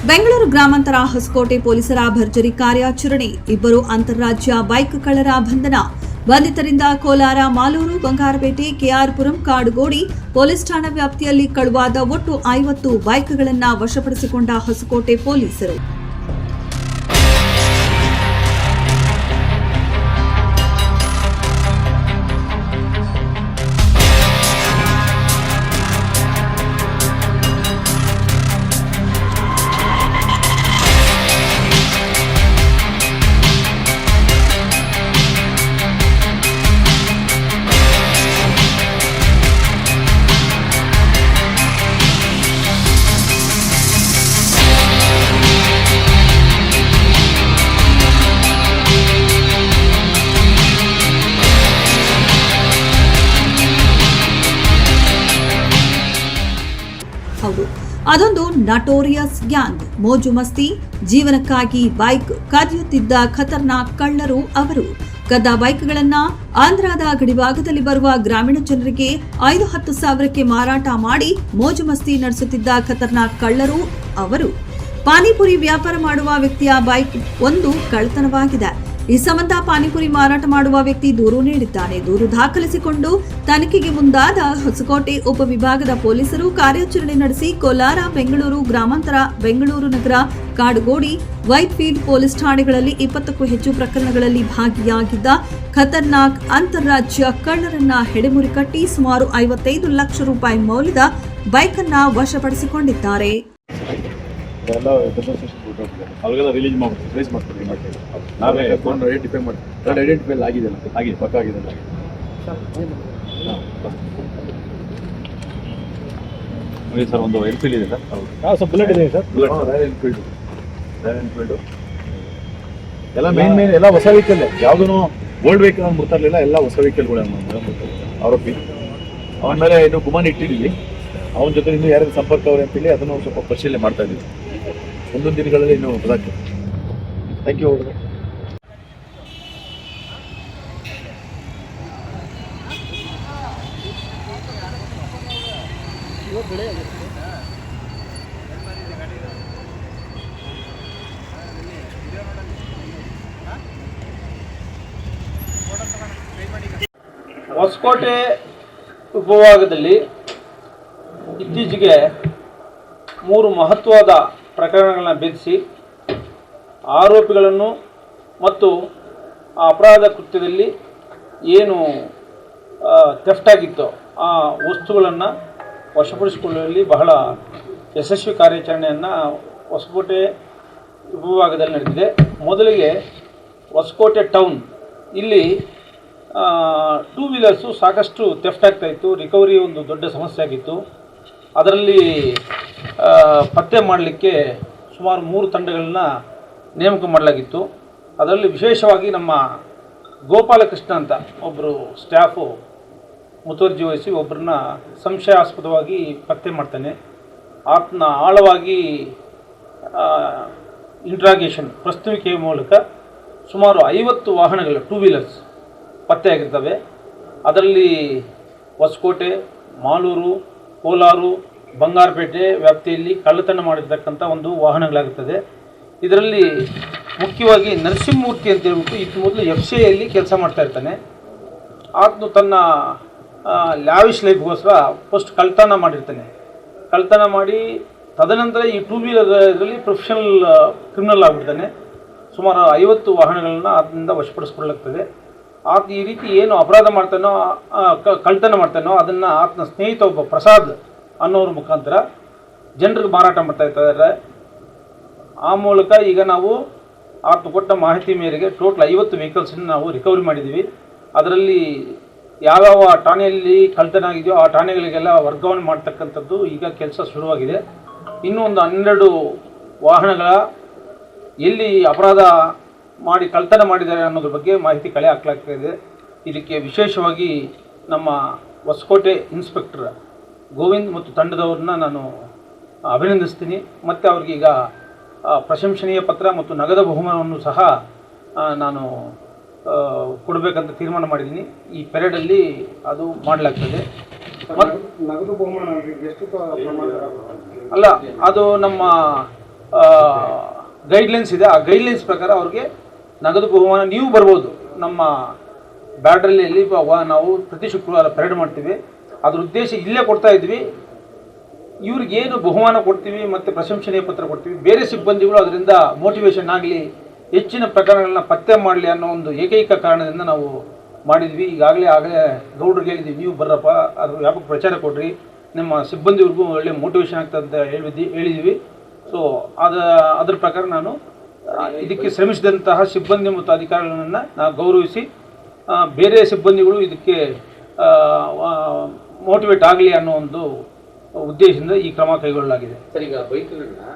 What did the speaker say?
ಬೆಂಗಳೂರು ಗ್ರಾಮಾಂತರ ಹೊಸಕೋಟೆ ಪೊಲೀಸರ ಭರ್ಜರಿ ಕಾರ್ಯಾಚರಣೆ. ಇಬ್ಬರು ಅಂತಾರಾಜ್ಯ ಬೈಕ್ ಕಳ್ಳರ ಬಂಧನ. ಬಂಧಿತರಿಂದ ಕೋಲಾರ, ಮಾಲೂರು, ಬಂಗಾರಪೇಟೆ, ಕೆಆರ್ಪುರಂ, ಕಾಡುಗೋಡಿ ಪೊಲೀಸ್ ಠಾಣಾ ವ್ಯಾಪ್ತಿಯಲ್ಲಿ ಕಳುವಾದ ಒಟ್ಟು 50 ಬೈಕ್ಗಳನ್ನು ವಶಪಡಿಸಿಕೊಂಡ ಹೊಸಕೋಟೆ ಪೊಲೀಸರು. ಅದೊಂದು ನಟೋರಿಯಸ್ ಗ್ಯಾಂಗ್. ಮೋಜು ಮಸ್ತಿ ಜೀವನಕ್ಕಾಗಿ ಬೈಕ್ ಕದಿಯುತ್ತಿದ್ದ ಖತರ್ನಾಕ್ ಕಳ್ಳರು ಅವರು. ಕದ್ದ ಬೈಕ್ಗಳನ್ನ ಆಂಧ್ರದ ಗಡಿಭಾಗದಲ್ಲಿ ಬರುವ ಗ್ರಾಮೀಣ ಜನರಿಗೆ 5-10 ಸಾವಿರಕ್ಕೆ ಮಾರಾಟ ಮಾಡಿ ಮೋಜು ಮಸ್ತಿ ನಡೆಸುತ್ತಿದ್ದ ಖತರ್ನಾಕ್ ಕಳ್ಳರು ಅವರು. ಪಾನಿಪುರಿ ವ್ಯಾಪಾರ ಮಾಡುವ ವ್ಯಕ್ತಿಯ ಬೈಕ್ ಒಂದು ಕಳ್ಳತನವಾಗಿದೆ. ಈ ಸಂಬಂಧ ಪಾನಿಪುರಿ ಮಾರಾಟ ಮಾಡುವ ವ್ಯಕ್ತಿ ದೂರು ನೀಡಿದ್ದಾನೆ. ದೂರು ದಾಖಲಿಸಿಕೊಂಡು ತನಿಖೆಗೆ ಮುಂದಾದ ಹೊಸಕೋಟೆ ಉಪವಿಭಾಗದ ಪೊಲೀಸರು ಕಾರ್ಯಾಚರಣೆ ನಡೆಸಿ ಕೋಲಾರ, ಬೆಂಗಳೂರು ಗ್ರಾಮಾಂತರ, ಬೆಂಗಳೂರು ನಗರ, ಕಾಡುಗೋಡಿ, ವೈಟ್ಫೀಲ್ಡ್ ಪೊಲೀಸ್ ಠಾಣೆಗಳಲ್ಲಿ 20ಕ್ಕೂ ಹೆಚ್ಚು ಪ್ರಕರಣಗಳಲ್ಲಿ ಭಾಗಿಯಾಗಿದ್ದ ಖತರ್ನಾಕ್ ಅಂತಾರಾಜ್ಯ ಕಳ್ಳರನ್ನ ಹೆಡೆಮುರಿ ಕಟ್ಟಿ ಸುಮಾರು 55 ಲಕ್ಷ ರೂಪಾಯಿ ಮೌಲ್ಯದ ಬೈಕ್ ಅನ್ನ ವಶಪಡಿಸಿಕೊಂಡಿದ್ದಾರೆ. ಅವ್ರಿಗೆಲ್ಲ ರಿಲೀಸ್ ಮಾಡ್ತೀವಿ. ನಾವೇ ಐಡೆಂಟಿಫೈ ಮಾಡ್ತೀವಿ. ಐಡೆಂಟಿಫೈ ಆಗಿದೆಯಲ್ಲ, ಆಗಿದೆ, ಪಕ್ಕ ಆಗಿದೆಲ್ಲ. ಸರ್ ಒಂದು ಎನ್ಫೀಲ್ಡ್ ಇದೆ ಸರ್. ಸರ್ ಬುಲೆಟ್ ಇದೆ ಸರ್. ರಾಯಲ್ ಎನ್ಫೀಲ್ಡು ಎಲ್ಲ ಮೇನ್ ಎಲ್ಲ ಹೊಸ ವೆಹಿಕಲ್. ಯಾವುದೂ ಓಲ್ಡ್ ವೆಹಿಕಲ್ ಅಂತ ಬರ್ತಾ ಇರಲಿಲ್ಲ. ಎಲ್ಲ ಹೊಸ ವೆಹಿಕಲ್ಗಳು ಆರೋಪಿ. ಅವನ ಮೇಲೆ ಇನ್ನೂ ಗುಮಾನ್ ಇಟ್ಟಿದ್ದೀವಿ. ಅವನ ಜೊತೆ ಇನ್ನೂ ಯಾರು ಸಂಪರ್ಕ ಅವ್ರೆ ಅಂತೇಳಿ ಅದನ್ನು ಸ್ವಲ್ಪ ಪರಿಶೀಲನೆ ಮಾಡ್ತಾ ಇದ್ದೀವಿ. ಮುಂದೊಂದು ದಿನಗಳಲ್ಲಿ ಇನ್ನೂ ಬದಾಗ್ತದೆ. Thank you. ಹೊಸಕೋಟೆ ಉಪವಿಭಾಗದಲ್ಲಿ ಇತ್ತೀಚೆಗೆ 3 ಮಹತ್ವದ ಪ್ರಕರಣಗಳನ್ನು ಭೇದಿಸಿ ಆರೋಪಿಗಳನ್ನು ಮತ್ತು ಆ ಅಪರಾಧ ಕೃತ್ಯದಲ್ಲಿ ಏನು ಥೆಫ್ಟ್ ಆಗಿತ್ತೋ ಆ ವಸ್ತುಗಳನ್ನು ವಶಪಡಿಸಿಕೊಳ್ಳುವಲ್ಲಿ ಬಹಳ ಯಶಸ್ವಿ ಕಾರ್ಯಾಚರಣೆಯನ್ನು ಹೊಸಕೋಟೆ ಉಪವಿಭಾಗದಲ್ಲಿ ನಡೆದಿದೆ. ಮೊದಲಿಗೆ ಹೊಸಕೋಟೆ ಟೌನ್ ಇಲ್ಲಿ 2 ವೀಲರ್ಸು ಸಾಕಷ್ಟು ಥೆಫ್ಟ್ ಆಗ್ತಾಯಿತ್ತು. ರಿಕವರಿ ಒಂದು ದೊಡ್ಡ ಸಮಸ್ಯೆ ಆಗಿತ್ತು. ಅದರಲ್ಲಿ ಪತ್ತೆ ಮಾಡಲಿಕ್ಕೆ ಸುಮಾರು 3 ತಂಡಗಳನ್ನ ನೇಮಕ ಮಾಡಲಾಗಿತ್ತು. ಅದರಲ್ಲಿ ವಿಶೇಷವಾಗಿ ನಮ್ಮ ಗೋಪಾಲಕೃಷ್ಣ ಅಂತ ಒಬ್ಬರು ಸ್ಟಾಫು ಮುತುವರ್ಜಿ ವಹಿಸಿ ಒಬ್ಬರನ್ನ ಸಂಶಯಾಸ್ಪದವಾಗಿ ಪತ್ತೆ ಮಾಡ್ತಾನೆ. ಆತನ ಆಳವಾಗಿ ಇಂಟ್ರಾಗೇಷನ್ ಪ್ರಸ್ತುವಿಕೆಯ ಮೂಲಕ ಸುಮಾರು 50 ವಾಹನಗಳು 2 ವೀಲರ್ಸ್ ಪತ್ತೆಯಾಗಿರ್ತವೆ. ಅದರಲ್ಲಿ ಹೊಸಕೋಟೆ, ಮಾಲೂರು, ಕೋಲಾರು, ಬಂಗಾರಪೇಟೆ ವ್ಯಾಪ್ತಿಯಲ್ಲಿ ಕಳ್ಳತನ ಮಾಡಿರ್ತಕ್ಕಂಥ ಒಂದು ವಾಹನಗಳಾಗುತ್ತದೆ. ಇದರಲ್ಲಿ ಮುಖ್ಯವಾಗಿ ನರಸಿಂಹಮೂರ್ತಿ ಅಂತ ಹೇಳ್ಬಿಟ್ಟು ಇತ್ತು ಮೊದಲು FCIಯಲ್ಲಿ ಕೆಲಸ ಮಾಡ್ತಾ ಇರ್ತಾನೆ. ಆತನು ತನ್ನ ಲ್ಯಾವಿಶ್ ಲೈಫ್ಗೋಸ್ಕರ ಫಸ್ಟ್ ಕಳ್ಳತನ ಮಾಡಿರ್ತಾನೆ. ಕಳ್ಳತನ ಮಾಡಿ ತದನಂತರ ಈ 2 ವೀಲರ್ ಇದರಲ್ಲಿ ಪ್ರೊಫೆಷನಲ್ ಕ್ರಿಮಿನಲ್ ಆಗಿಬಿಡ್ತಾನೆ. ಸುಮಾರು 50 ವಾಹನಗಳನ್ನು ಆತನಿಂದ ವಶಪಡಿಸ್ಕೊಳ್ಳಲಾಗ್ತದೆ. ಆತ ಈ ರೀತಿ ಏನು ಅಪರಾಧ ಮಾಡ್ತಾನೋ, ಕಳ್ಳತನ ಮಾಡ್ತಾನೋ ಅದನ್ನು ಆತನ ಸ್ನೇಹಿತ ಒಬ್ಬ ಪ್ರಸಾದ್ ಅನ್ನೋರ ಮುಖಾಂತರ ಜನರಿಗೆ ಮಾರಾಟ ಮಾಡ್ತಾ ಇರ್ತಾರೆ. ಆ ಮೂಲಕ ಈಗ ನಾವು ಆತ ಕೊಟ್ಟ ಮಾಹಿತಿ ಮೇರೆಗೆ ಟೋಟಲ್ 50 ವೆಹಿಕಲ್ಸನ್ನು ನಾವು ರಿಕವರಿ ಮಾಡಿದ್ದೀವಿ. ಅದರಲ್ಲಿ ಯಾವ್ಯಾವ ಠಾಣೆಯಲ್ಲಿ ಕಳ್ಳತನ ಆಗಿದೆಯೋ ಆ ಠಾಣೆಗಳಿಗೆಲ್ಲ ವರ್ಗಾವಣೆ ಮಾಡ್ತಕ್ಕಂಥದ್ದು ಈಗ ಕೆಲಸ ಶುರುವಾಗಿದೆ. ಇನ್ನೂ ಒಂದು 12 ವಾಹನಗಳ ಎಲ್ಲಿ ಅಪರಾಧ ಮಾಡಿ ಕಳ್ಳತನ ಮಾಡಿದ್ದಾರೆ ಅನ್ನೋದ್ರ ಬಗ್ಗೆ ಮಾಹಿತಿ ಕಲೆ ಹಾಕಲಾಗ್ತಾಯಿದೆ. ಇದಕ್ಕೆ ವಿಶೇಷವಾಗಿ ನಮ್ಮ ಹೊಸಕೋಟೆ ಇನ್ಸ್ಪೆಕ್ಟರ್ ಗೋವಿಂದ್ ಮತ್ತು ತಂಡದವ್ರನ್ನ ನಾನು ಅಭಿನಂದಿಸ್ತೀನಿ. ಮತ್ತು ಅವ್ರಿಗೀಗ ಪ್ರಶಂಸನೀಯ ಪತ್ರ ಮತ್ತು ನಗದು ಬಹುಮಾನವನ್ನು ಸಹ ನಾನು ಕೊಡಬೇಕಂತ ತೀರ್ಮಾನ ಮಾಡಿದ್ದೀನಿ. ಈ ಪೆರೇಡಲ್ಲಿ ಅದು ಮಾಡಲಾಗ್ತದೆ. ನಗದು ಬಹುಮಾನ ಎಷ್ಟು ಅಲ್ಲ, ಅದು ನಮ್ಮ ಗೈಡ್ಲೈನ್ಸ್ ಇದೆ. ಆ ಗೈಡ್ಲೈನ್ಸ್ ಪ್ರಕಾರ ಅವ್ರಿಗೆ ನಗದು ಬಹುಮಾನ ನೀವು ಬರ್ಬೋದು. ನಮ್ಮ ಬ್ಯಾಡ್ರಲ್ಲಿಯಲ್ಲಿ ನಾವು ಪ್ರತಿ ಶುಕ್ರವಾರ ಪರೇಡ್ ಮಾಡ್ತೀವಿ. ಅದ್ರ ಉದ್ದೇಶ ಇಲ್ಲೇ ಕೊಡ್ತಾ ಇದ್ವಿ, ಇವ್ರಿಗೇನು ಬಹುಮಾನ ಕೊಡ್ತೀವಿ ಮತ್ತು ಪ್ರಶಂಸನೀಯ ಪತ್ರ ಕೊಡ್ತೀವಿ, ಬೇರೆ ಸಿಬ್ಬಂದಿಗಳು ಅದರಿಂದ ಮೋಟಿವೇಶನ್ ಆಗಲಿ, ಹೆಚ್ಚಿನ ಪ್ರಕರಣಗಳನ್ನ ಪತ್ತೆ ಮಾಡಲಿ ಅನ್ನೋ ಒಂದು ಏಕೈಕ ಕಾರಣದಿಂದ ನಾವು ಮಾಡಿದ್ವಿ. ಆಗಲೇ ಗೌಡ್ರಿಗೆ ಹೇಳಿದ್ವಿ, ನೀವು ಬರ್ರಪ್ಪ, ಅದ್ರ ವ್ಯಾಪಕ ಪ್ರಚಾರ ಕೊಡ್ರಿ, ನಿಮ್ಮ ಸಿಬ್ಬಂದಿವ್ರಿಗೂ ಒಳ್ಳೆ ಮೋಟಿವೇಶನ್ ಆಗ್ತದೆ ಅಂತ ಹೇಳಿದ್ವಿ. ಸೊ ಅದ್ರ ಪ್ರಕಾರ ನಾನು ಇದಕ್ಕೆ ಶ್ರಮಿಸಿದಂತಹ ಸಿಬ್ಬಂದಿ ಮತ್ತು ಅಧಿಕಾರಿಗಳನ್ನು ನಾವು ಗೌರವಿಸಿ ಬೇರೆ ಸಿಬ್ಬಂದಿಗಳು ಇದಕ್ಕೆ ಮೋಟಿವೇಟ್ ಆಗಲಿ ಅನ್ನೋ ಒಂದು ಉದ್ದೇಶದಿಂದ ಈ ಕ್ರಮ ಕೈಗೊಳ್ಳಲಾಗಿದೆ. ಸರ್, ಈಗ ಬೈಕ್ಗಳನ್ನ